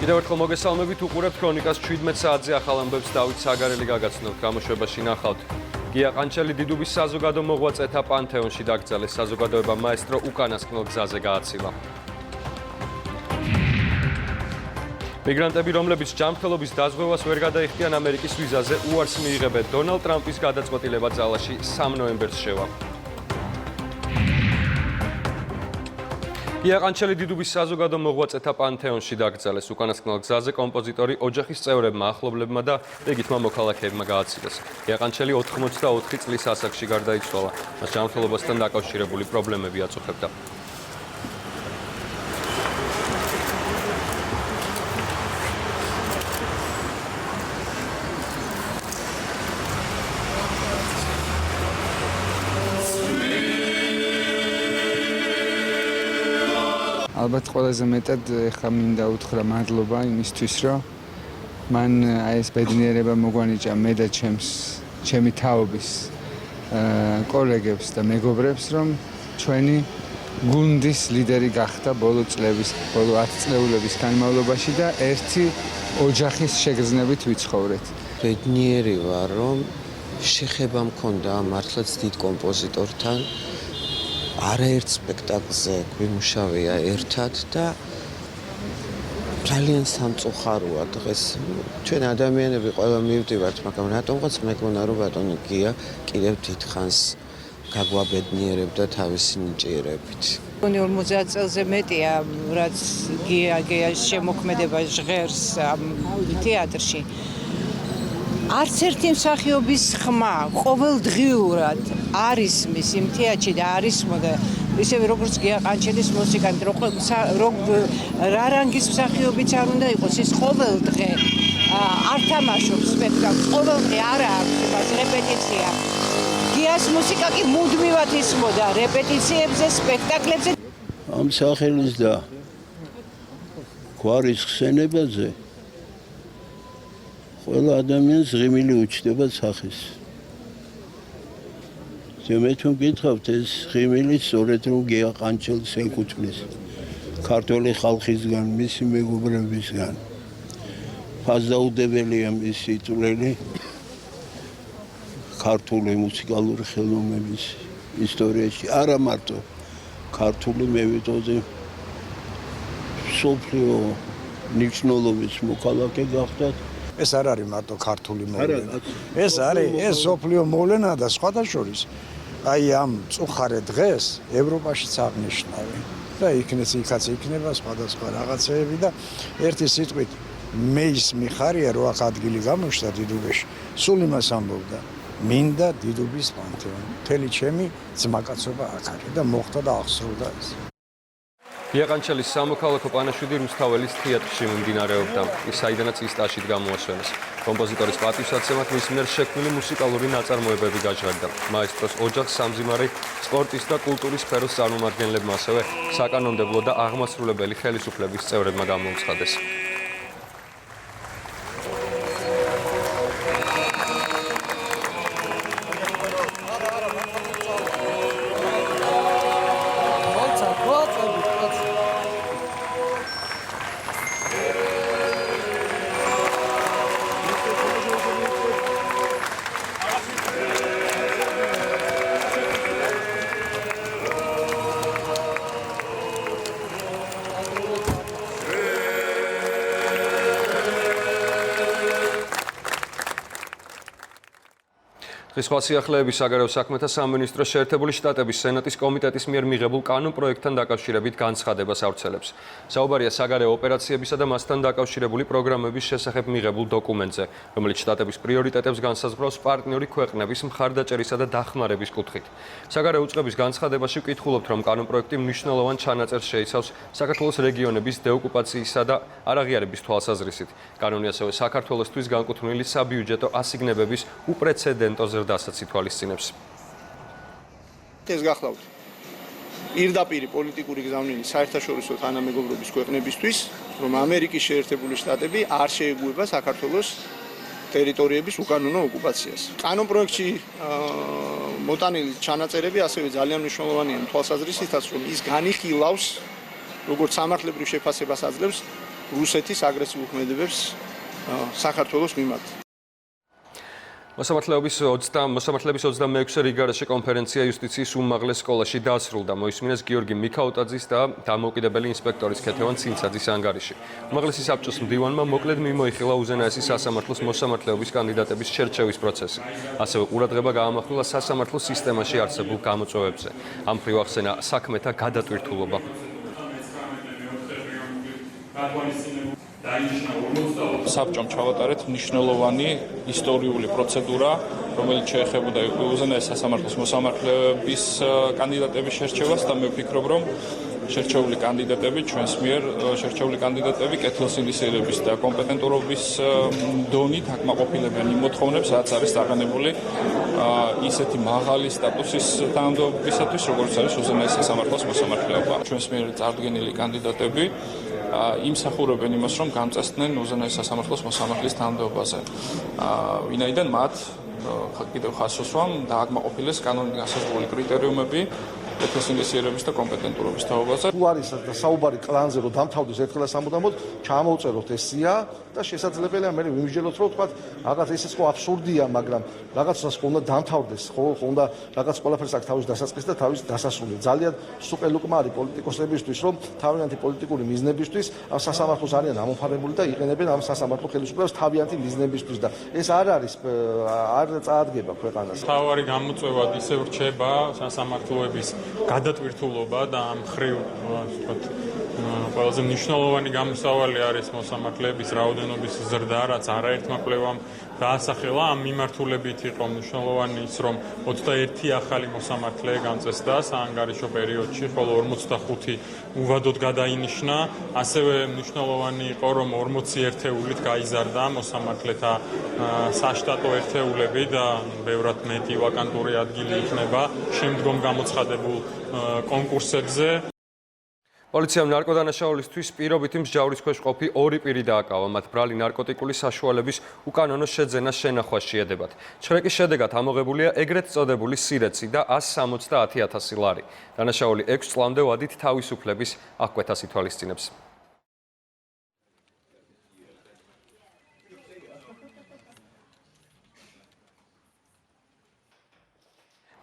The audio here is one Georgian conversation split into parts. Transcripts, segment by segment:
კიდევ ერთხელ მოგესალმებით, უყურებთ ქრონიკას 17 საათზე ახალ ამბებს დავით საგარელი გაგაცნობთ. გამოშვებაში ნახავთ. გია ყანჩელი დიდუბის საზოგადო მოღვაწეთა პანთეონში დაკრძალეს. საზოგადოება მაესტრო უკანასკნელ გზაზე გააცილა. მიგრანტები, რომლებიც ჯანმრთელობის დაზღვევას ვერ გადაიხდიან ამერიკის ვიზაზე, უარს მიიღებენ. დონალდ ტრამპის გადაწყვეტილება ძალაში 3 ნოემბერს შევა. გია ყანჩელი დიდუბის საზოგადო მოღვაწეთა პანთეონში დაკრძალეს. უკანასკნელ გზაზე კომპოზიტორი ოჯახის წევრებმა, ახლობლებმა და რიგითმა მოქალაქეებმა გააცილეს. გია ყანჩელი 84 წლის ასაკში გარდაიცვალა. მას ჯანმრთელობასთან დაკავშირებული პრობლემები აწუხებდა. ალბათ ყველაზე მეტად ეხლა მინდა უთხრა მადლობა იმისთვის, რომ მან აი ეს ბედნიერება მოგვანიჭა მე და ჩემი თაობის კოლეგებს და მეგობრებს, რომ ჩვენი გუნდის ლიდერი გახდა ბოლო 10 წლების განმავლობაში და ერთი ოჯახის შეგრძნებით ვიცხოვრეთ. ბედნიერი ვარ, რომ შეხება მქონდა მართლაც დიდ კომპოზიტორთან. არაერთ სპექტაკლზე გვიმუშავია ერთად და ძალიან სამწუხაროა დღეს. ჩვენ ადამიანები ყველა მივდივართ, მაგრამ რატომღაც მეგონა რომ ბატონი გია კიდევ დიდხანს გაგვაბედნიერებდა თავისი ნიჭიერებით. 50 წელზე მეტია, რაც გიას შემოქმედება ჟღერს თეატრში. არც ერთი მსახიობის ხმა ყოველდღიურად არის მის იმ თეატრში და არის მოდა ისევე როგორც გია ყანჩელის მუსიკანტი რა რანგის მსახიობიც არ უნდა იყოს, ის ყოველდღე არ თამაშობს სპექტაკლს, ყოველდღე არ აქვს იმას რეპეტიცია. გიას მუსიკა კი მუდმივად ისმოდა რეპეტიციებზე, სპექტაკლებზე. ამ სახელის და გვარის ხსენებაზე ყველა ადამიანს ღიმილი უჩნდება სახეს. მე თუ მკითხავთ, ეს ღიმილი სწორედ რომ გია ყანჩელს ეკუთვნის ქართული ხალხისგან, მისი მეგობრებისგან. ფასდაუდებელია მისი წვლილი ქართული მუსიკალური ხელოვნების ისტორიაში, არა მარტო ქართული, მე ვიტყოდი მსოფლიო მნიშვნელობის მოქალაქე გახდათ. ეს არ არის მარტო ქართული მოვლენა. ეს არის სოფლიო მოვლენა და სხვათა შორის აი ამ წუხარე დღეს ევროპაშიც აღნიშნავი და იქაც იქნება სხვადასხვა რაღაცეები და ერთი სიტყვით მეის მიხარია რომ აქ ადგილი გამოჩნდა დიდუბეში. სულ იმას ამბობდა, მინდა დიდუბის პანთეონი. მთელი ჩემი ძმაკაცობა აქ არის და მოხდა და აღსრულდა ეს. გია ყანჩელის სამოქალაქო პანაშვიდი რუსთაველის თეატრში მიმდინარეობდა. ის საიდანაც ის სტაჟით გამოასვენეს. კომპოზიტორის პატივსაცემად მის მიერ შექმნილი მუსიკალური ნაწარმოებები გაჟღერდა. მაესტროს ოჯახს სამძიმარი სპორტის და კულტურის სფეროს წარმომადგენლებმა, ასევე საკანონმდებლო და აღმასრულებელი ხელისუფლების წევრებმა გამოუცხადეს. დღის სხვა სიახლეები საგარეო საქმეთა სამინისტროს შეერთებული შტატების სენატის კომიტეტის მიერ მიღებულ კანონპროექტთან დაკავშირებით განცხადებას ავრცელებს. საუბარია საგარეო ოპერაციებისა და მასთან დაკავშირებული პროგრამების შესახებ მიღებულ დოკუმენტზე, რომელიც შტატების პრიორიტეტებს განსაზღვრავს პარტნიორი ქვეყნების მხარდაჭერისა და დახმარების კუთხით. საგარეო უწყების განცხადებაში ვკითხულობთ, რომ კანონპროექტი მნიშვნელოვან ჩანაწერს შეიცავს საქართველოს რეგიონების დეოკუპაციისა და არაღიარების თვალსაზრისით. კანონი ასევე საქართველოსთვის განკუთვნილი საბიუჯეტო ასიგნებების უპრეცედენტო ზრდასაც ითვალისწინებს. ეს გახლავთ პირდაპირი პოლიტიკური გზავნილი საერთაშორისო თანამეგობრობის ქვეყნებისთვის, რომ ამერიკის შეერთებული შტატები არ შეეგუება საქართველოს ტერიტორიების უკანონო ოკუპაციას. კანონპროექტში მოტანილი ჩანაწერები ასევე ძალიან მნიშვნელოვანია თვალსაზრისითაც, რომ ის განიხილავს, როგორც სამართლებრივ შეფასებას აძლევს რუსეთის აგრესიულ ქმედებებს საქართველოს მიმართ. მოსამართლეების 26 რიგარეშე კონფერენცია იუსტიციის უმაღლეს სკოლაში დასრულდა. მოისმინეს გიორგი მიქაუტაძის და დამოუკიდებელი ინსპექტორის ქეთევან ცინცაძის ანგარიში. უმაღლესი საბჭოს მდივანმა მოკლედ მიმოიხილა უზენაესი სასამართლოს მოსამართლეობის კანდიდატების შერჩევის პროცესი. ასევე ყურადღება გაამახვილა სასამართლო სისტემაში არსებულ გამოწვევებზე. ამ მხრივ ახსენა საქმეთა გადატვირთულობა. საბჭომ ჩავატარეთ მნიშვნელოვანი ისტორიული პროცედურა, რომელიც შეეხებოდა უზენაეს სასამართლოს მოსამართლეების კანდიდატების შერჩევას და მე ვფიქრობ, რომ შერჩეული კანდიდატები ჩვენს მიერ შერჩეული კანდიდატები კეთილსინდისიერების და კომპეტენტურობის დონით აკმაყოფილებენ იმ მოთხოვნებს, რაც არის დაგანებული ისეთი მაღალი სტატუსის თანამდებობისათვის, როგორც არის უზენაეს სასამართლოს მოსამართლეობა. ჩვენს მიერ წარდგენილი კანდიდატები იმსახურებენ იმას, რომ გამწესდნენ უზენაეს სასამართლოს მოსამართლის თანამდებობაზე. ვინაიდან მათ კიდევ ხაზს უსვამ დააკმაყოფილეს კანონით გასაზღვრული კრიტერიუმები კეთილსინდისიერების და კომპეტენტურობის თაობაზე. თუ არის საუბარი კლანზე, რომ დამთავრდეს ერთხელ სამუდამოდ, ჩამოვწეროთ ეს სია და შესაძლებელია მე ვიმსჯელოთ, რომ თქვა რაღაც ეს ხო აბსურდია, მაგრამ რაღაცას უნდა დამთავრდეს, ხო უნდა რაღაც ყველაფერს აქვს თავის დასაწყისი და თავის დასასრული. ძალიან სუპერლუკმარი პოლიტიკოსებისთვის, რომ თავიანთი პოლიტიკური მიზნებისთვის ამ სასამართლოს არიან ამოფარებული და იყენებენ ამ სასამართლო ხელისუფლებას თავიანთი მიზნებისთვის და ეს არ წაადგება ქვეყანას. თავარი გამოწვევად ისევ რჩება სასამართლოების გადატვირთულობა და ამ მხრივ ყველაზე მნიშვნელოვანი გამოსავალი არის მოსამართლეების რაოდენობის ზრდა, რაც არაერთმა კვლევამ დაასახელა. ამ მიმართულებით იყო მნიშვნელოვანი ის, რომ 21 ახალი მოსამართლე გამწესდა საანგარიშო პერიოდში, ხოლო 45 უვადოდ გადაინიშნა. ასევე მნიშვნელოვანი იყო, რომ 40 ერთეულით გაიზარდა მოსამართლეთა საშტატო ერთეულები და ბევრად მეტი ვაკანტური ადგილი იქნება შემდგომ გამოცხადებულ კონკურსებზე. პოლიციამ ნარკოდანაშაულისთვის პირობითი მსჯავრის ქვეშ ყოფი 2 პირი დააკავა. მათ ბრალი ნარკოტიკული საშუალების უკანონო შეძენა შენახვა შეედებათ. ჩხრეკის შედეგად ამოღებულია ეგრეთ წოდებული სირეცი და 170,000 ლარი. დანაშაული 6 წლამდე ვადით თავისუფლების აღკვეთას ითვალისწინებს.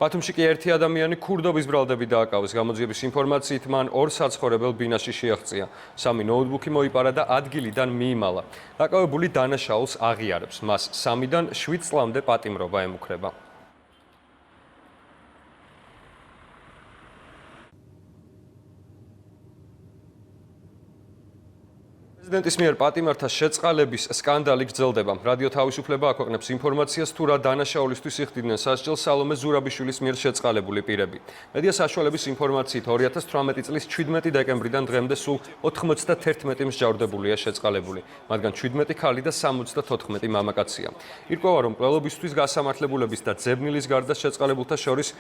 ბათუმში კი ერთი ადამიანი ქურდობის ბრალდებით დააკავეს. გამოძიების ინფორმაციით მან 2 საცხოვრებელ ბინაში შეაღწია. 3 ნოუთბუქი მოიპარა და ადგილიდან მიიმალა. დაკავებული დანაშაულს აღიარებს. მას 3-დან 7 წლამდე პატიმრობა ემუქრება. პრეზიდენტის მიერ პატიმართა შეწყალების სკანდალი გრძელდება. რადიო თავისუფლება აქვეყნებს ინფორმაციას, თუ რა დანაშაულისთვის იხდიდნენ სასჯელს სალომე ზურაბიშვილის მიერ შეწყალებული პირები. მედია საშუალების ინფორმაციით 2018 წლის 17 დეკემბრიდან დღემდე სულ 91 მსჯავრდებულია შეწყალებული. მათგან 17 ქალი და 74 მამაკაცია. ირკვევა, რომ მკვლელობისთვის გასამართლებულების და ძებნილის გარდა შეწყალებულთა შორის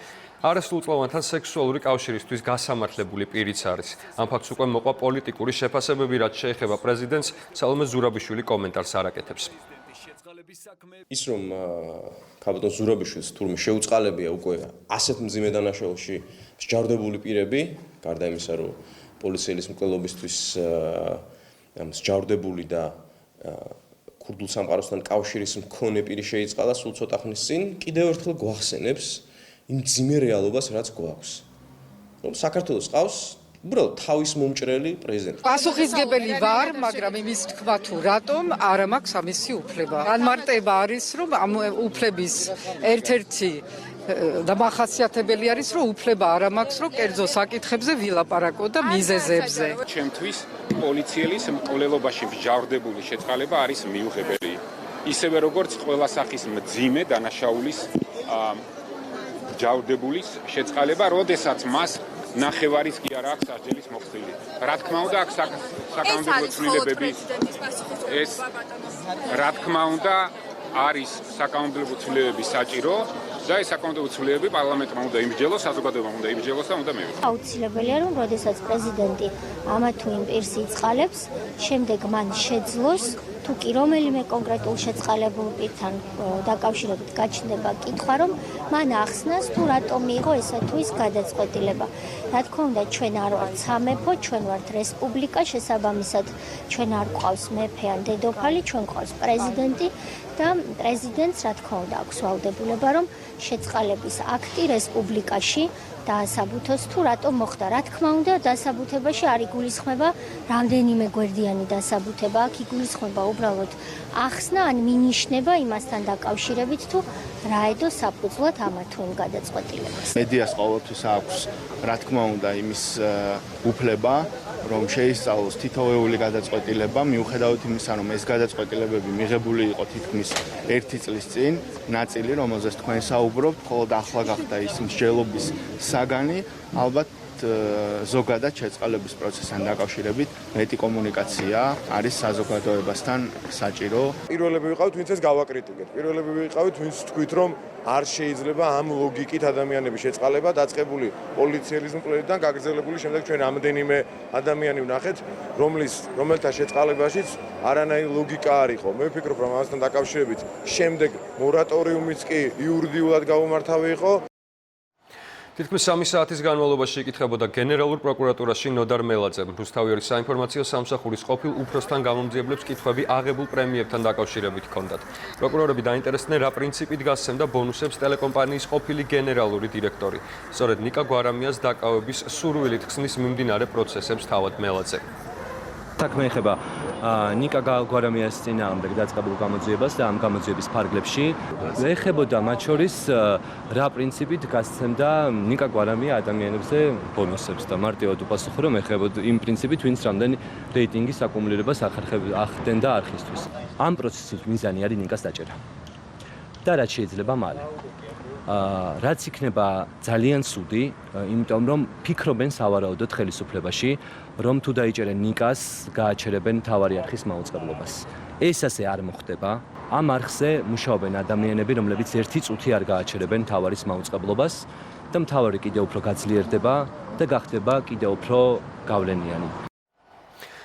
არასრულწლოვანთან სექსუალური კავშირისთვის გასამართლებული პირიც არის. ამ ფაქტს უკვე მოყვა პოლიტიკური შეფასებები, რაც შეეხება პრეზიდენტს, სალომე ზურაბიშვილი კომენტარს არ აკეთებს. ის რომ ქაბატონ ზურაბიშვილს თურმე შეუწყალებია უკვე ასეთ მძიმე დანაშაულში მსჯავრდებული პირები, გარდა იმისა, რომ პოლიციის მკვლელობისთვის მსჯავრდებული და ქურდულ სამყაროსთან კავშირის მქონე პირი შეიწყალა სულ ცოტა ხნის წინ, კიდევ ერთხელ გვახსენებს იმ მძიმე რეალობას, რაც გვაქვს. რომ საქართველოს ყავს უბრალოდ თავის მომჭრელი პრეზიდენტი. პასუხისგებელი ვარ, მაგრამ იმის თქვა თუ რატომ არა მაქვს ამისი უფლება. განმარტება არის, რომ ამ უფლების ერთ-ერთი დამახასიათებელი არის, რომ უფლება არა მაქვს, რომ კერძო საკითხებზე ვილაპარაკო და მიზეზებზე. ჩემთვის პოლიციელის მკვლელობაში მსჯავრდებული შეწყალება არის მიუღებელი. ისევე როგორც ყველა სახის მძიმე დანაშაულის მსჯავრდებულის შეწყალება, როდესაც მას ნახევარის კი არ აქვს სასჯელის მოხსნილი. რა თქმა უნდა, აქ საკანონმდებლო ცვლილებები ეს რა თქმა უნდა არის საკანონმდებლო ცვლილებები საჭირო და ეს საკანონმდებლო ცვლილებები პარლამენტმა უნდა იმსჯელოს, საზოგადოებამ უნდა იმსჯელოს და უნდა მივიღოს. აუცილებელია, რომ როდესაც პრეზიდენტი ამა თუ იმ პირს იწყალებს, შემდეგ მან შეძლოს თუ კი რომელიმე კონკრეტულ შეწყალებულ პირთან დაკავშირებით გაჩნდება კითხვა, რომ მან ახსნას თუ რატომ მიიღო ესა თუ ის გადაწყვეტილება. რა თქმა უნდა, ჩვენ არ ვართ სამეფო, ჩვენ ვართ რესპუბლიკა, შესაბამისად, ჩვენ არ გვყავს მეფე ან დედოფალი, ჩვენ გვყავს პრეზიდენტი და პრეზიდენტს, რა თქმა უნდა, აქვს ვალდებულება, რომ შეწყალების აქტი რესპუბლიკაში დაასაბუთოს თუ რატომ მოხდა. რა თქმა უნდა, დასაბუთებაში არ იგულისხმება რამდენიმე გვერდიანი დასაბუთება, აქ იგულისხმება უბრალოდ ახსნა ან მინიშნება იმასთან დაკავშირებით თუ რა ედო საფუძვლად ამა თუ იმ გადაწყვეტილებას. მედიას ყოველთვის აქვს, რა თქმა უნდა, იმის უფლება, რომ შეისწავლოს თითოეული გადაწყვეტილება, მიუხედავად იმისა, რომ ეს გადაწყვეტილებები მიღებული იყო თითქმის 1 წლის წინ, ნაწილი, რომელზეც თქვენ საუბრობთ, მხოლოდ ახლა გახდა ის მსჯელობის საგანი, ალბათ ზოგადად შეწყალების პროცესთან დაკავშირებით მეტი კომუნიკაცია არის საზოგადოებასთან საჭირო. პირველები ვიყავით, ვინც ეს გავაკრიტიკეთ. პირველები ვიყავით, ვინც თქვით, რომ არ შეიძლება ამ ლოგიკით ადამიანების შეწყალება დაწყებული პოლიციელის მკვლელიდან გაგრძელებული შემდეგ ჩვენ ამდენიმე ადამიანი ვნახეთ, რომელთა შეწყალებაშიც არანაირი ლოგიკა არ იყო. მე ვფიქრობ, რომ ამასთან დაკავშირებით შემდეგ მორატორიუმიც კი იურიდიულად გაუმართავი იყო. თითქმის 3 საათის განმავლობაში იკითხებოდა გენერალურ პროკურატურაში ნოდარ მელაძემ. რუსთავიორის საინფორმაციო სამსახურის ყოფილ უფროსთან გამომძიებლებს კითხვები აღებულ პრემიებთან დაკავშირებით ჰქონდათ. პროკურორები დაინტერესდნენ, რა პრინციპით გასცემდა ბონუსებს ტელეკომპანიის ყოფილი გენერალური დირექტორი. სწორედ ნიკა გვარამიას დაკავების სურვილით ხსნის მიმდინარე პროცესებს თავად მელაძე. საქმე ეხება ნიკა გვარამიას წინააღმდეგ დაწყებულ გამოძიებას და ამ გამოძიების ფარგლებში ეხებოდა მათ შორის რა პრინციპით გასცემდა ნიკა გვარამია ადამიანებზე ბონუსებს და მარტივად უპასუხო, რომ ეხებოდა იმ პრინციპით, ვინც რამდენი რეიტინგის აკუმულირებას ახდენდა არხისთვის. ამ პროცესის მიზანი არის ნიკას დაჭერა და რაც შეიძლება მალე. რაც იქნება ძალიან ცუდი, იმიტომ რომ ფიქრობენ სავარაუდოდ ხელისუფლებაში, რომ თუ დაიჭერენ ნიკას, გააჩერებენ მთავარი არხის მაუწყებლობას. ეს ასე არ მოხდება. ამ არხზე მუშაობენ ადამიანები, რომლებიც 1 წუთი არ გააჩერებენ მთავარის მაუწყებლობას და მთავარი კიდევ უფრო გაძლიერდება და გახდება კიდევ უფრო გავლენიანი.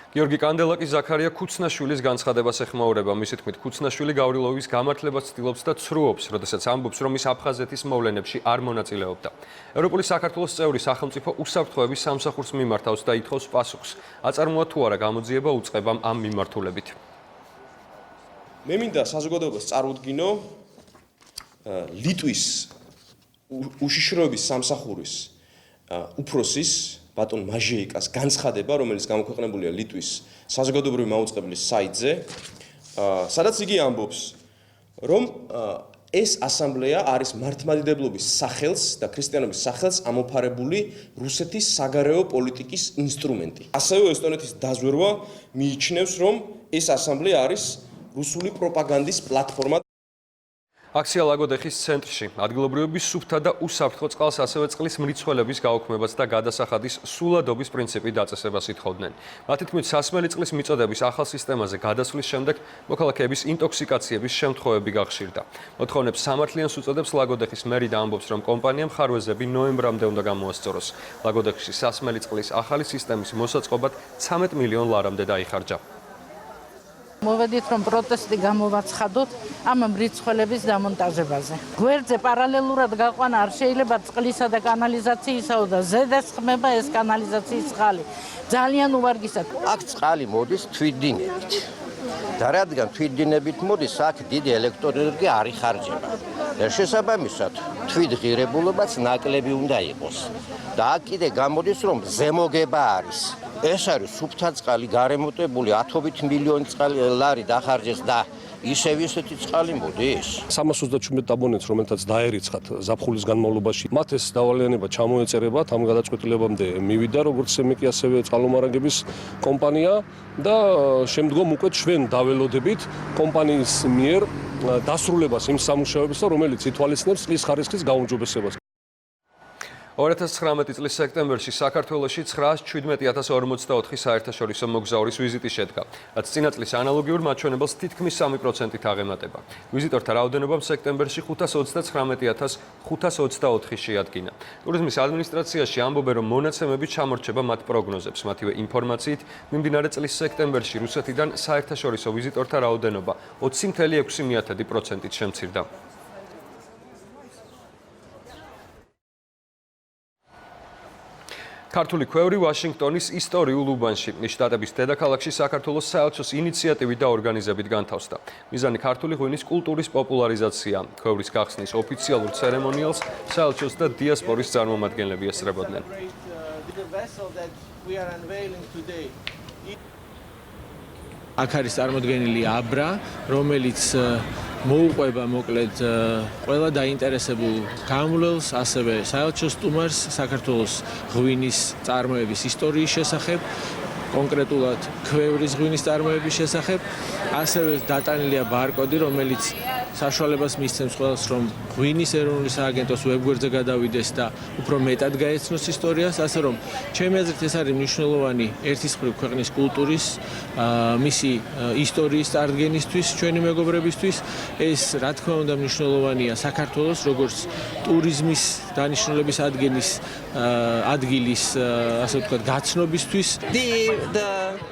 გიორგი კანდელაკი ზაქარია ქუცნაშვილის განცხადებას ეხმაურება. მისი თქმით, ქუცნაშვილი გავრილოვის გამართლებას ცდილობს და ცრუობს, როდესაც ამბობს, რომ ის აფხაზეთის მოვლენებში არ მონაწილეობდა. ევროპული საქართველოს წევრი სახელმწიფო უსაფრთხოების სამსახურს მიმართავს და ითხოვს პასუხს. აწარმოა თუ არა გამოძიება უწყებამ ამ მიმართულებით. მე მინდა საზოგადოებას წარუდგინო ლიტვის უშიშროების სამსახურის უფროსის ბატონ მაჟეიკას განცხადება, რომელიც გამოქვეყნებულია ლიტვის საზოგადოებრივი მაუწყებლის საიტზე, სადაც იგი ამბობს, რომ ეს ასამბლეა არის მართლმადიდებლობის სახელს და ქრისტიანობის სახელს ამოფარებული რუსეთის საგარეო პოლიტიკის ინსტრუმენტი. ასევე ესტონეთის დაზვერვა მიიჩნევს, რომ ეს ასამბლეა არის რუსული პროპაგანდის პლატფორმა. აქცია ლაგოდეხის ცენტრში ადგილობრივების სუფთა და უსაფრთხო წყალს, ასევე წყლის მრიცხველების გაუქმებას და გადასახადის სულადობის პრინციპით დაწესებას ითხოვდნენ. მათი თქმით, სასმელი წყლის მიწოდების ახალ სისტემაზე გადასვლის შემდეგ მოქალაქეების ინტოქსიკაციების შემთხვევები გახშირდა. მოთხოვნებს სამართლიანს უწოდებს ლაგოდეხის მერი და ამბობს, რომ კომპანიამ ხარვეზები ნოემბრამდე უნდა გამოასწოროს. ლაგოდეხში სასმელი წყლის ახალი სისტემის მოსაწყობად 13 მილიონ ლარამდე დაიხარჯა. მოვედით, რომ პროტესტი გამოვაცხადოთ ამ მრიცხველების დამონტაჟებაზე. გვერდზე პარალელურად გაყვანა არ შეიძლება წყლისა და კანალიზაციისაო და ზედას ხმება ეს კანალიზაციის წყალი. ძალიან უვარგისად. აქ წყალი მოდის თვითდინებით. და რადგან თვითდინებით მოდის, აქ დიდი ელექტროენერგია არ იხარჯება. და შესაბამისად, თვითღირებულობაც ნაკლები უნდა იყოს. და აქ კიდე გამოდის, რომ ზემოგება არის. ეს არის სუფთა წყალი, გარემოტებული 10 მილიონი ლარი დახარჯეს და ისევ ისეთი წყალი მოდის. 337 აბონენტს, რომელთაც დაერიცხათ ზაფხულის განმავლობაში, მათ ეს დავალიანება ჩამოეწერებათ, ამ გადაწყვეტილებამდე მივიდა როგორც სემიკი, ასევე წყალმომარაგების კომპანია და შემდგომ უკვე ჩვენ დაველოდებით კომპანიის მიერ დასრულებას იმ სამუშაოებისა, რომელიც ითვალისწინებს წყლის ხარისხის გაუმჯობესებას. 2019 წლის სექტემბერში საქართველოში 917,044 საერთაშორისო მოგზაურის ვიზიტი შედგა, რაც წინა წლის ანალოგიურ მაჩვენებელს თითქმის 3%-ით აღემატება. ვიზიტორთა რაოდენობამ სექტემბერში 529,524 შეადგინა. ტურიზმის ადმინისტრაციაში ამბობენ, რომ მონაცემები ჩამორჩება მათ პროგნოზებს. მათივე ინფორმაციით, მიმდინარე წლის სექტემბერში რუსეთიდან საერთაშორისო ვიზიტორთა რაოდენობა 20,6%-ით შემცირდა. ქართული ქვევრი ვაშინგტონის ისტორიულ უბანში, შტატების დედაქალაქში საქართველოს საელჩოს ინიციატივით და ორგანიზებით განთავსდა. მიზანი ქართული ღვინის კულტურის პოპულარიზაცია. ქვევრის გახსნის ოფიციალურ ცერემონიალს საელჩოს და დიასპორის წარმომადგენლები ესწრებოდნენ. აქ არის წარმოდგენილი აბრა, რომელიც მოუყვება მოკლედ ყველა დაინტერესებულ გამლელს, ასევე საელჩოს სტუმარს საქართველოს ღვინის წარმოების ისტორიის შესახებ, კონკრეტულად ქვევრის ღვინის წარმოების შესახებ, ასევე დატანილია ბარკოდი, რომელიც საშუალებას მისცემს ყველას, რომ ღვინის ეროვნული სააგენტოს ვებგვერდზე გადავიდეს და უფრო მეტად გაეცნოს ისტორიას, ასე რომ ჩემი აზრით ეს არის მნიშვნელოვანი ერთის მხრივ ქვეყნის კულტურის, მისი ისტორიის წარდგენისთვის, ჩვენი მეგობრებისთვის, ეს რა თქმა უნდა მნიშვნელოვანია საქართველოს როგორც ტურიზმის დანიშნულების ადგილის, ასე ვთქვათ, გაცნობისთვის.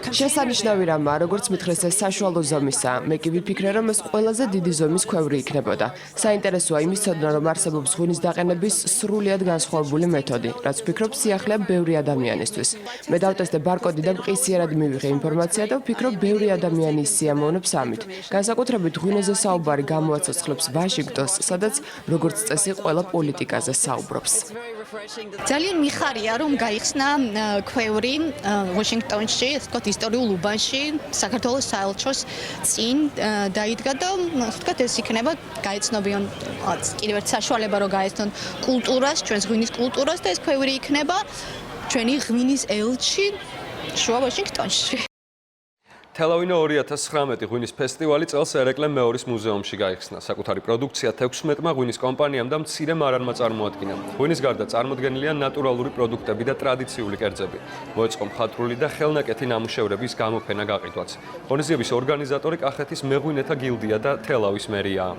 შესანიშნავი რამაა, როგორც მითხრეს, ეს საშუალო ზომისაა. მე კი ვიფიქრე, რომ ეს ყველაზე დიდი ზომის ქვევრი იქნებოდა. საინტერესოა იმის ცოდნა, რომ არსებობს ღვინის დაყენების სრულიად განსხვავებული მეთოდი, რაც ვფიქრობ სიახლეა ბევრი ადამიანისთვის. მე დავტესტე ბარკოდი და მყისიერად მივიღე ინფორმაცია და ვფიქრობ ბევრი ადამიანი სიამოვნებს ამით. განსაკუთრებით ღვინოზე საუბარი გამოაცოცხლებს ვაშინგტონს, სადაც როგორც წესი ყველა პოლიტიკაზე საუბრობს. ძალიან მიხარია, რომ გაიხსნა ქვევრი ვაშინგტონში, ასე ვთქვათ, ისტორიულ უბანში, საქართველოს საელჩოს წინ დაიდგა და ასე ვთქვათ, ეს იქნება გაეცნობიან კიდევ ერთ საშუალება, რომ გაეცნონ კულტურას, ჩვენს ღვინის კულტურას და ეს ქვევრი იქნება ჩვენი ღვინის ელჩი შუა ვაშინგტონში. თელავინო 2019 ღვინის ფესტივალი წელს ერეკლე მეორის მუზეუმში გაიხსნა. საკუთარი პროდუქცია 16-მა ღვინის კომპანიამ და მცირე მარანმა წარმოადგინა. ღვინის გარდა წარმოდგენილია ნატურალური პროდუქტები და ტრადიციული კერძები. მოეწყო მხატვრული და ხელნაკეთი ნამუშევრების გამოფენა გაყიდვაც. ღონისძიების ორგანიზატორი კახეთის მეღვინეთა გილდია და თელავის მერიაა.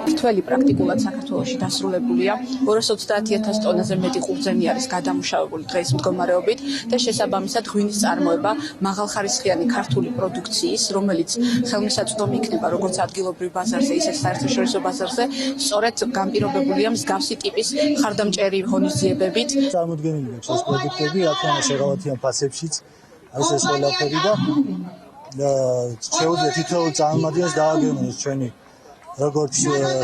მრთველი პრაქტიკულად საქართველოში დასრულებულია 230,000 ტონაზე მეტი ყურძენი არის გადამუშავებული დღის მდგომარეობით და შესაბამისად ღვინის წარმოება მაღალხარისხიანი ქართული პროდუქციის, რომელიც ხელმისაწვდომი იქნება როგორც ადგილობრივ ბაზარზე, ისე საერთაშორისო ბაზარზე, სწორედ განპირობებულია მსგავსი ტიპის ხარდამჭერი ღონისძიებებით. წარმოდგენილი აქვს ეს პროდუქტები, აქ შეღავათიან ფასებშიც, ეს ყველაფერი და შეუძლია თითოეულ წარმომადგენელს დააგემოს ჩვენი როგორც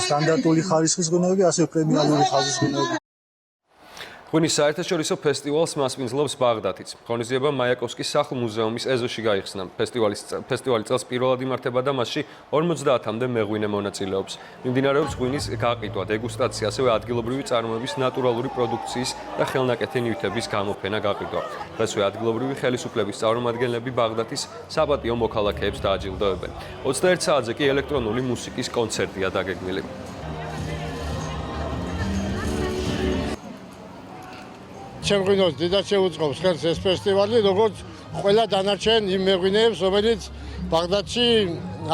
სტანდარტული ხარისხის ღვინოები, ასევე პრემიალური ხარისხის ღვინოები. ღვინის საერთაშორისო ფესტივალს მასპინძლობს ბაღდათიც. ღონისძიება მაიაკოვსკის სახლ-მუზეუმის ეზოში გაიხსნა. ფესტივალი წელს პირველად იმართება და მასში 50-მდე მეღვინე მონაწილეობს. მიმდინარეობს ღვინის გაყიდვა, დეგუსტაცია, ასევე ადგილობრივი წარმოების ნატურალური პროდუქციის და ხელნაკეთი ნივთების გამოფენა გაყიდვა. დღესვე ადგილობრივი ხელისუფლების წარმომადგენლები ბაღდათის საპატიო მოქალაქეებს დააჯილდოებენ. 21 საათზე კი ელექტრონული მუსიკის კონცერტია დაგეგმილი. ჩემ ღვინოს დიდად შეუწყობს ხელს ეს ფესტივალი, როგორც ყველა დანარჩენ იმ მეღვინეებს, რომელიც ბაღდათში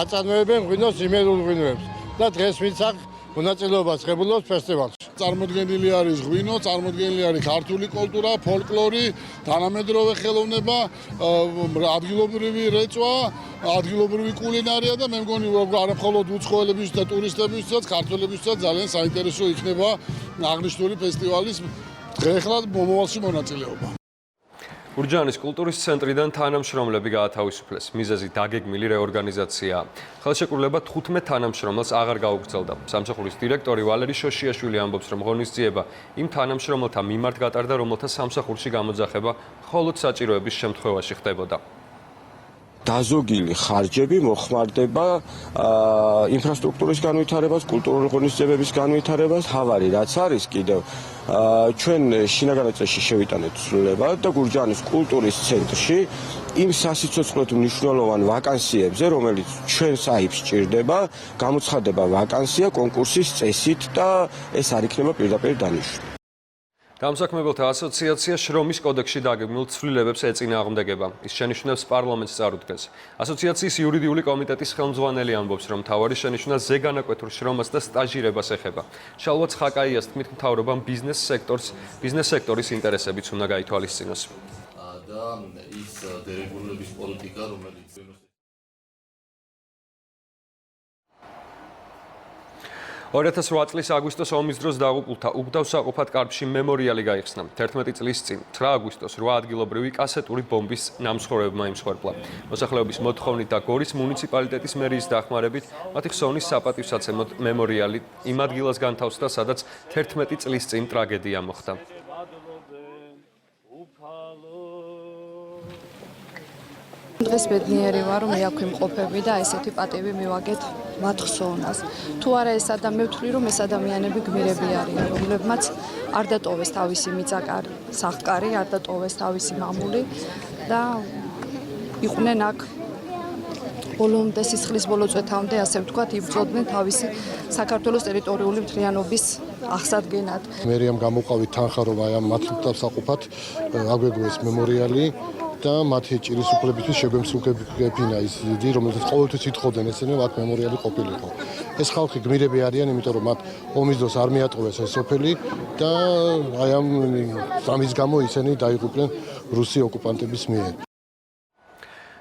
აწარმოებენ ღვინოს იმერულ ღვინოებს და დღეს ვინც აქ მონაწილეობას ღებულობს ფესტივალში. წარმოდგენილი არის ღვინო, წარმოდგენილი არის ქართული კულტურა, ფოლკლორი, თანამედროვე ხელოვნება, ადგილობრივი რეწვა, ადგილობრივი კულინარია და მე მგონი არა მხოლოდ უცხოელებისთვის და ტურისტებისთვისაც, ქართველებისთვისაც ძალიან საინტერესო იქნება აღნიშნული ფესტივალის დღეღლად მომავალში მონაწილეობა. გურჯაანის კულტურის ცენტრიდან თანამშრომლები გაათავისუფლეს. მიზეზი დაგეგმილი რეორგანიზაციაა. ხელშეკრულება 15 თანამშრომელს აღარ გაუგრძელდა. სამსახურის დირექტორი ვალერი შოშიაშვილი ამბობს, რომ ღონისძიება იმ თანამშრომელთა მიმართ გატარდა, რომელთა სამსახურში გამოძახება მხოლოდ საჭიროების შემთხვევაში ხდებოდა. დაზოგილი ხარჯები მოხმარდება ინფრასტრუქტურის განვითარებას, კულტურული ღონისძიებების განვითარებას, თავარი რაც არის კიდევ ჩვენ შინაგან წესში შევიტანეთ ცვლილება და გურჯაანის კულტურის ცენტრში იმ სასიცოცხლოდ მნიშვნელოვან ვაკანსიებზე, რომელიც ჩვენ საහිებს სჭირდება, გამოცხადება ვაკანსია კონკურსის წესით და ეს არ იქნება პირდაპირ დანიშნული. დამსაქმებელთა ასოციაცია შრომის კოდექსში დაგეგმილ ცვლილებებს ეწინააღმდეგება. ის შენიშვნებს პარლამენტს წარუდგენს. ასოციაციის იურიდიული კომიტეტის ხელმძღვანელი ამბობს, რომ მთავარი შენიშვნა ზეგანაკვეთურ შრომას და სტაჟირებას ეხება. შალვა ცხაკაიას თქმით, მთავრობამ ბიზნეს სექტორის ინტერესებიც უნდა გაითვალისწინოს. და ის დერეგულირების პოლიტიკა, რომელიც 2008 წლის აგვისტოს ომის დროს დაღუპულთა უბდავსაყოფად კარბში მემორიალი გაიხსნა. 11 წლის წინ 9 აგვისტოს 8 ადგილობრივი კასეტური ბომბის ნამსხვრევებმა იმსხვერპლა. მოსახლეობის მოთხოვნით და გორის მუნიციპალიტეტის მერიის დახმარებით მათი ხსოვნის საპატივსაცემად მემორიალი იმ ადგილას განთავსდა, სადაც 11 წლის წინ ტრაგედია მოხდა. დღეს ბედნიერი ვარ, რომ აქ ვიმყოფები და ესეთი პატივი მივაგეთ მათ ხსოვნას. თუ არა ეს ადამიანი, მე ვთვლი, რომ ეს ადამიანები გმირები არიან, რომლებმაც არ დატოვეს თავისი მიწაკარი, სახლკარი, არ დატოვეს თავისი მამული და იყვნენ აქ ბოლომდე, სისხლის ბოლო წვეთამდე, ასე ვთქვათ, იბრძოდნენ თავისი საქართველოს ტერიტორიული მთლიანობის აღსადგენად. მერიამ გამოვყავით თანხა, რომ აი ამ მართლმსაყოფად აგვეგოეს მემორიალი და მათი ჭირისუფლებისთვის შეგვემსუბუქებინა ის დიდი, რომელსაც ყოველთვის ითხოვდნენ ესენი, მათ მემორიალი ყოფილიყო. ეს ხალხი გმირები არიან, იმიტომ რომ მათ ომის დროს არ მიატოვეს ეს სოფელი და აი ამის გამო ისინი დაიღუპნენ რუსი ოკუპანტების მიერ.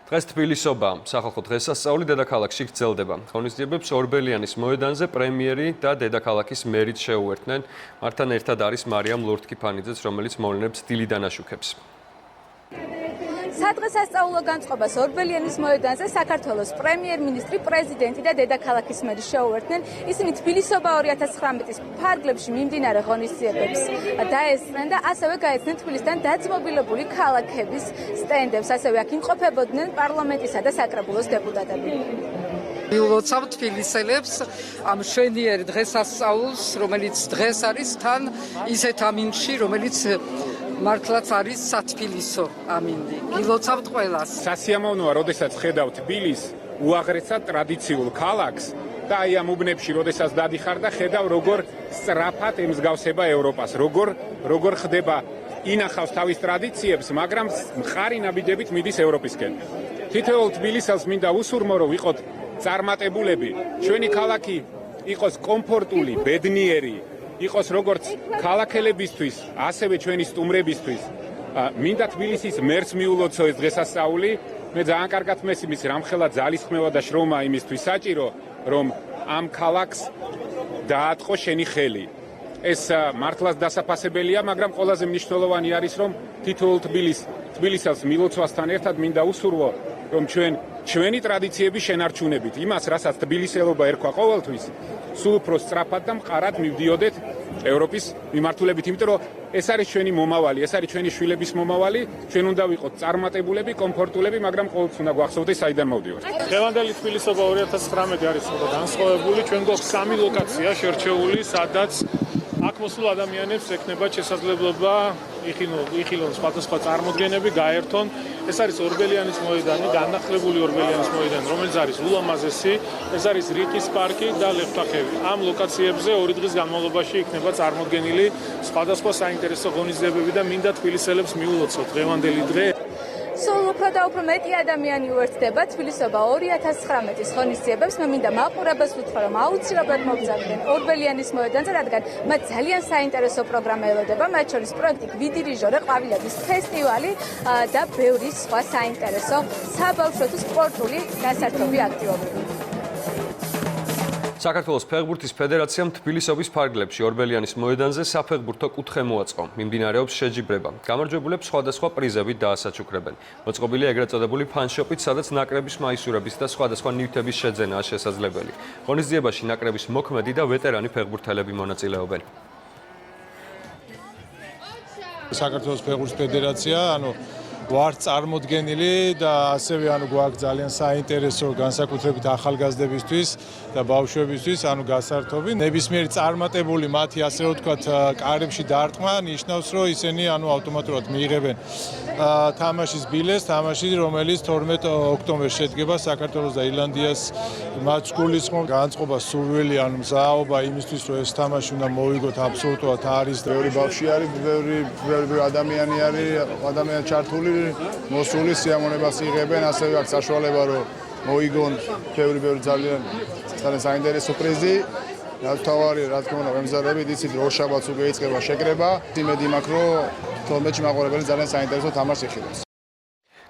დღეს თბილისობა სახალხო დღესასწაული დედაქალაქში გრძელდება. ღონისძიებებს ორბელიანის მოედანზე პრემიერი და დედაქალაქის მერიც შეუერთდნენ. მართან ერთად არის მარიამ ლორთქიფანიძეც, რომელიც მოვლენებს დილიდან აშუქებს. სადღესასწაულო განწყობას ორბელიანის მოედანზე საქართველოს პრემიერ-მინისტრი, პრეზიდენტი და დედაქალაქის მერი შეუერთდნენ. ისინი თბილისობა 2019-ის ფარგლებში მიმდინარე ღონისძიებებს დაესწრნენ და ასევე გაეცნენ თბილისთან დაძმობილებული ქალაქების სტენდებს. ასევე აქ იმყოფებოდნენ პარლამენტისა და საკრებულოს დეპუტატები. ვილოცავ თბილისელებს ამ შვენიერ დღესასწაულს, რომელიც დღეს არის თან ისეთ ამინდში, რომელიც მართლაც არის სათბილისო ამინდი. ვილოცავთ ყველას. სასიამოვნოა, როდესაც ხედავ თბილისს უაღრესად ტრადიციულ ქალაქს და აი ამ უბნებში როდესაც დადიხარ და ხედავ როგორ სწრაფად ემსგავსება ევროპას, როგორ ხდება ინახავს თავის ტრადიციებს, მაგრამ მყარი ნაბიჯებით მიდის ევროპისკენ. თითოეულ თბილისელს მინდა უსურმო, რომ ვიყოთ წარმატებულები, ჩვენი ქალაქი იყოს კომფორტული, ბედნიერი, იყოს როგორც ქალაქელებისთვის, ასევე ჩვენი სტუმრებისთვის. მინდა თბილისის მერს მიულოცო ეს დღესასწაული. მე ძალიან კარგად მესმის, რამხელა ძალისხმევა და შრომა იმისთვის საჭირო, რომ ამ ქალაქს დაატყო შენი ხელი. ეს მართლაც დასაფასებელია, მაგრამ ყველაზე მნიშვნელოვანი არის, რომ თითოეულ თბილისელს მილოცვასთან ერთად მინდა უსურვო, რომ ჩვენი ტრადიციების შენარჩუნებით, იმას, რასაც თბილისელობა ერქვა ყოველთვის, სულ უფრო სწრაფად და მყარად მივდიოდეთ ევროპის მიმართულებით, იმიტომ რომ ეს არის ჩვენი მომავალი, ეს არის ჩვენი შვილების მომავალი, ჩვენ უნდა ვიყოთ წარმატებულები, კომფორტულები, მაგრამ ყოველთვის უნდა გვახსოვდეს საიდან მოვდივართ. დღევანდელი თბილისობა 2019 არის უფრო განსხვავებული, ჩვენ გვაქვს 3 ლოკაცია შერჩეული, სადაც აქ მოსულ ადამიანებს ექნება შესაძლებლობა იხილონ სხვადასხვა წარმოდგენები, გაერთონ. ეს არის ორბელიანის მოედანი, განახლებული ორბელიანის მოედანი, რომელიც არის ულამაზესი, ეს არის რიყის პარკი და ლეხვთახევი. ამ ლოკაციებზე 2 დღის განმავლობაში იქნება წარმოდგენილი სხვადასხვა საინტერესო ღონისძიებები და მინდა თბილისელებს მიულოცოთ დღევანდელი დღე. სულ უფრო და უფრო მეტი ადამიანი უერთდება თბილისობა 2019-ის ღონისძიებებს. მე მინდა მაყურებელს უთხრა, რომ აუცილებლად მოგზაურდნენ ორბელიანის მოედანზე, რადგან მათ ძალიან საინტერესო პროგრამა ელოდება, მათ შორის პროექტი გვიდირიჟორე, ყვავილების ფესტივალი და ბევრი სხვა საინტერესო საბავშვო თუ სპორტული გასართობი აქტივობები. საქართველოს ფეხბურთის ფედერაციამ თბილისობის ფარგლებში ორბელიანის მოედანზე საფეხბურთო კუთხე მოაწყო. მიმდინარეობს შეჯიბრება. გამარჯვებულებს სხვადასხვა პრიზებით დაასაჩუქრებენ. მოწყობილია ეგრეთ წოდებული ფანშოპით, სადაც ნაკრების მაისურების და სხვადასხვა ნივთების შეძენაა შესაძლებელი. ღონისძიებაში ნაკრების მოქმედი და ვეტერანი ფეხბურთელები მონაწილეობენ. საქართველოს ფეხბურთის ფედერაცია, ვართ წარმოდგენილი და ასევე გვაქვს ძალიან საინტერესო განსაკუთრებით ახალგაზრდებისთვის და ბავშვებისთვის, გასართობი. ნებისმიერი წარმატებული მათი, ასე ვთქვათ, კარებში დარტყმა ნიშნავს, რომ ისინი ავტომატურად მიიღებენ თამაშის ბილეთს, თამაში, რომელიც 12 ოქტომბერს შედგება საქართველოს და ირლანდიას მატჩს გულისხმობს. განწყობა სურვილი, მზაობა იმისთვის, რომ ეს თამაში უნდა მოვიგოთ, აბსოლუტურად არის. ბევრი ბავშვი არის, ბევრი ადამიანი არის, ადამიანი ჩართული მოსული სიამოვნებას იღებენ, ასევე აქვს საშუალება რომ მოიგონ ბევრი ძალიან საინტერესო პრიზი. რაც თავარი, რა თქმა უნდა, მემზადებით იცით რომ შაბათს უკვე იწყება შეკრება. იმედი მაქვს რომ თორმეტში მაყურებელი ძალიან საინტერესო თამაშს იხილავს.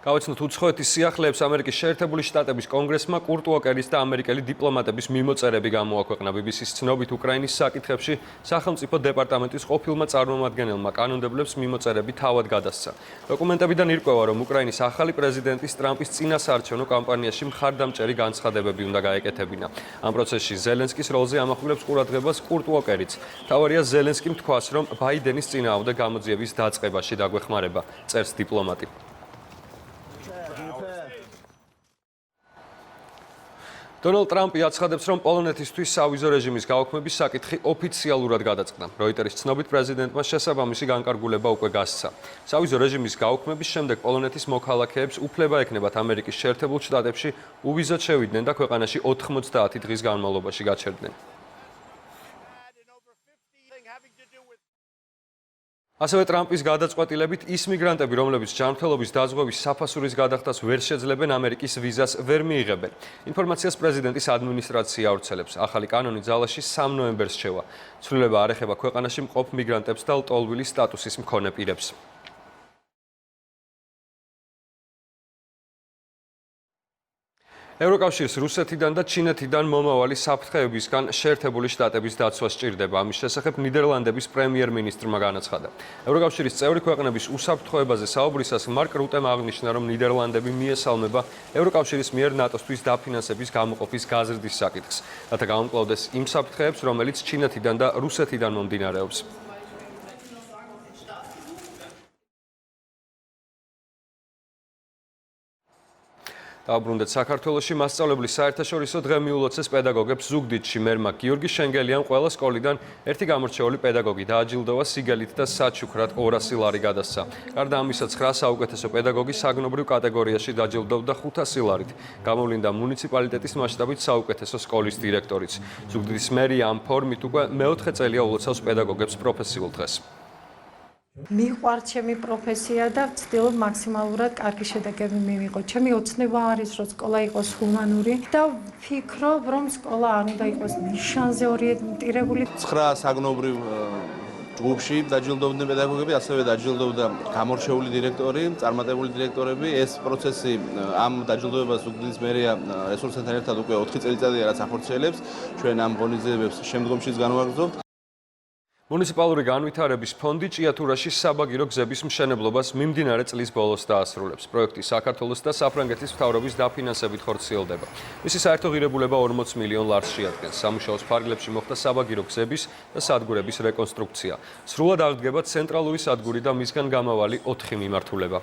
გავაცნოთ უცხოეთის სიახლეებს ამერიკის შეერთებული შტატების კონგრესმა კურტ უოკერის და ამერიკელი დიპლომატების მიმოწერები გამოაქვეყნა. BBC-ს ცნობით უკრაინის საკითხებში სახელმწიფო დეპარტამენტის ყოფილმა წარმომადგენელმა კანონმდებლებს მიმოწერები თავად გადასცა. დოკუმენტებიდან ირკვევა, რომ უკრაინის ახალი პრეზიდენტის ტრამპის წინასაარჩევნო კამპანიაში მხარდამჭერი განცხადებები უნდა გაეკეთებინა. ამ პროცესში ზელენსკის როლზე ამახვილებს ყურადღებას კურტ უოკერიც. თავარია ზელენსკიმ თქვას, რომ ბაიდენის წინააღმდეგ გამოძიების დაწყებაში დაგვეხმარება, წერს დიპლომატი. დონალდ ტრამპი აცხადებს, რომ პოლონეთისთვის სავიზო რეჟიმის გაუქმების საკითხი ოფიციალურად გადაწყდა. როიტერის ცნობით პრეზიდენტმა შესაბამისი განკარგულება უკვე გასცა. სავიზო რეჟიმის გაუქმების შემდეგ პოლონეთის მოქალაქეებს უფლება ექნებათ ამერიკის შეერთებულ შტატებში უვიზოდ შევიდნენ და ქვეყანაში 90 დღის განმავლობაში გაჩერდნენ. ასევე ტრამპის გადაწყვეტილებით ის მიგრანტები, რომლებიც ჯანმრთელობის დაზღვევის საფასურის გადახდას ვერ შეძლებენ, ამერიკის ვიზას ვერ მიიღებენ. ინფორმაციას პრეზიდენტის ადმინისტრაცია ავრცელებს. ახალი კანონი ძალაში 3 ნოემბერს შევა. ცვლილება არ ეხება ქვეყანაში მყოფ მიგრანტებს და ლტოლვილი სტატუსის მქონე პირებს. ევროკავშირს რუსეთიდან და ჩინეთიდან მომავალი საფრთხეებისგან შეერთებული შტატების დაცვა სჭირდება. ამის შესახებ ნიდერლანდების პრემიერ-მინისტრმა განაცხადა. ევროკავშირის წევრი ქვეყნების უსაფრთხოებაზე საუბრისას მარკ რუტემ აღნიშნა, რომ ნიდერლანდები მიესალმება ევროკავშირის მიერ ნატოსთვის დაფინანსების გამოყოფის გაზრდის საკითხს, რათა გაუმკლავდეს იმ საფრთხეებს, რომელიც ჩინეთიდან და რუსეთიდან მომდინარეობს. დაუბრუნდეთ საქართველოში. მასწავლებლის საერთაშორისო დღე მიულოცეს პედაგოგებს ზუგდიდში. მერმა გიორგი შენგელიამ ყველა სკოლიდან ერთი გამორჩეული პედაგოგი დააჯილდოვა სიგელით და საჩუქრად 200 ლარი გადასცა. გარდა ამისა 9 საუკეთესო პედაგოგი საგნობრივ კატეგორიაში დაჯილდოვდა 500 ლარით. გამოვლინდა მუნიციპალიტეტის მასშტაბით საუკეთესო სკოლის დირექტორიც. ზუგდიდის მერია ამ ფორმით უკვე მეოთხე წელია ულოცავს პედაგოგებს პროფესიულ დღეს. მიყვარს ჩემი პროფესია და ვცდილობ მაქსიმალურად კარგი შედეგები მივიღო. ჩემი ოცნება არის, რომ სკოლა იყოს ჰუმანური და ვფიქრობ, რომ სკოლა არ უნდა იყოს ნიშანზე ორიენტირებული. 9 საგნობრივ ჯგუფში დაჯილდოვდნენ პედაგოგები, ასევე დაჯილდოვდა გამორჩეული დირექტორი, წარმატებული დირექტორები. ეს პროცესი ამ დაჯილდოებას ზუგდიდის მერია რესურსებთან ერთად უკვე 4 წელიწადია რაც ახორციელებს. ჩვენ ამ ღონისძიებებს შემდგომშიც განვაგრძობთ. მუნიციპალური განვითარების ფონდი ჭიათურაში საბაგირო გზების მშენებლობას მიმდინარე წლის ბოლოს დაასრულებს. პროექტი საქართველოს და საფრანგეთის მთავრობის დაფინანსებით ხორციელდება. მისი საერთო ღირებულება 40 მილიონ ლარს შეადგენს. სამუშაოს ფარგლებში მოხდა საბაგირო გზების და სადგურების რეკონსტრუქცია. სრულად აღდგება ცენტრალური სადგური და მისგან გამავალი 4 მიმართულება.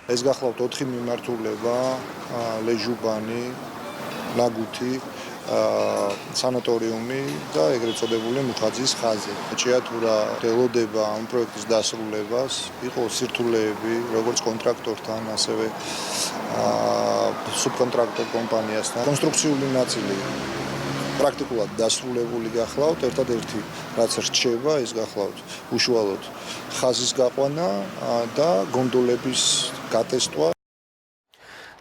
ეს გახლავთ 4 მიმართულება: ლეჟუბანი, ლაგუთი, სანატორიუმი და ეგრეთ წოდებული მუხაძის ხაზი. ჭიათურა ელოდება ამ პროექტის დასრულებას, იყო სირთულეები როგორც კონტრაქტორთან, ასევე სუბკონტრაქტორ კომპანიასთან. კონსტრუქციული ნაწილი პრაქტიკულად დასრულებული გახლავთ, ერთადერთი რაც რჩება, ის გახლავთ უშუალოდ ხაზის გაყვანა და გონდოლების გატესტვა.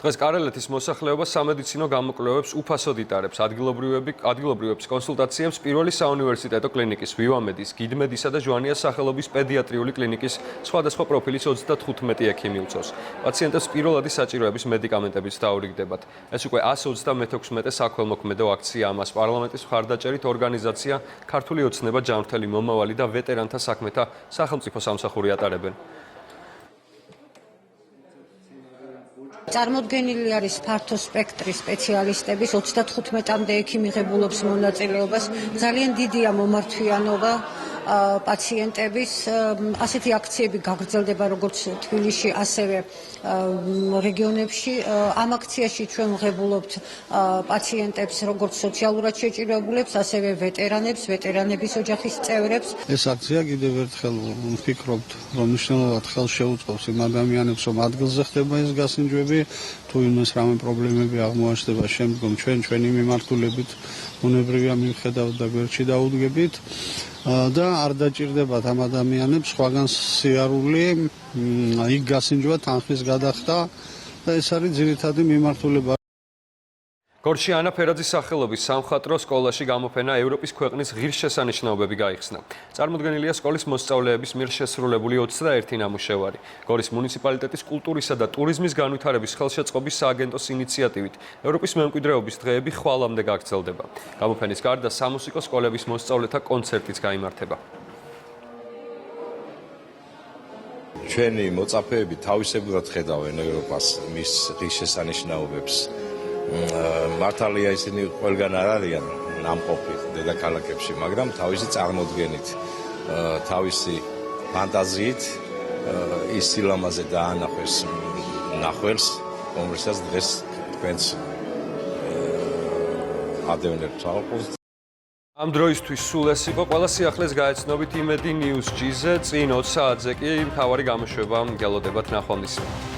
დღეს კარელეთის მოსახლეობა სამედიცინო გამოკვლევებს უფასოდ იტარებს. ადგილობრივების კონსულტაციებს პირველი საუნივერსიტეტო კლინიკის, ვივამედის, გიდმედისა და ჟვანიას სახელობის პედიატრიული კლინიკის სხვადასხვა პროფილის 35 ექიმი უწევს. პაციენტებს პირველადი საჭიროების მედიკამენტებიც დაურიგდებათ. ეს უკვე 136 საქველმოქმედო აქცია. ამას პარლამენტის მხარდაჭერით ორგანიზაცია ქართული ოცნება ჯანმრთელი მომავალი და ვეტერანთა საქმეთა სახელმწიფო სამსახური ატარებენ. წარმოდგენილი არის ფართო სპექტრის სპეციალისტების 35-მდე ექიმი ღებულობს მონაწილეობას. ძალიან დიდია მომართვიანობა პაციენტების. ასეთი აქციები გაგრძელდება როგორც თბილისში, ასევე რეგიონებში. ამ აქციაში ჩვენ ვღებულობთ პაციენტებს როგორც სოციალურად შეჭირებულებს, ასევე ვეტერანებს, ვეტერანების ოჯახის წევრებს. ეს აქცია კიდევ ერთხელ ვფიქრობთ, რომ მნიშვნელოვნად ხელს შეუწყობს იმ ადამიანებს, რომ ადგილზე ხდება ეს გასინჯვები, თუ იმას რამე პრობლემები აღმოაჩნდება შემდგომ ჩვენი მიმართულებით უნებრია მივხედავთ და გვერდში დაუდგებით და არ დაჭირდებათ ამ ადამიანებს სხვაგან სიარული, იქ გასინჯვა, თანხის გადახდა და ეს არის ძირითადი მიმართულება. გორში ანა ფერაძის სახელობის სამხატვრო სკოლაში გამოფენა ევროპის ქვეყნის ღირსშესანიშნაობები გაიხსნა. წარმოდგენილია სკოლის მოსწავლეების მიერ შესრულებული 21 ნამუშევარი. გორის მუნიციპალიტეტის კულტურისა და ტურიზმის განვითარების ხელშეწყობის სააგენტოს ინიციატივით ევროპის მემკვიდრეობის დღეები ხვალამდე გაგრძელდება. გამოფენის გარდა სამუსიკო სკოლების მოსწავლეთა კონცერტიც გაიმართება. ჩვენი მოწაფეები თავისებურად ხედავენ ევროპას მის ღირსშესანიშნაობებს. მართალია ისინი ყველგან არ არიან ნამყოფი დედაქალაქებში, მაგრამ თავისი წარმოდგენით, თავისი ფანტაზიით ის სილამაზე დაანახოს ნახველს, რომელსაც დღეს თქვენს ადევნებთ აღყოს. ამ დროისთვის სულ ეს იყო ყველა სიახლეს გაეცნობით Imedi News-ზე, წინ 20 საათზე კი მთავარი გამოშვება გელოდებათ ნახვამდის.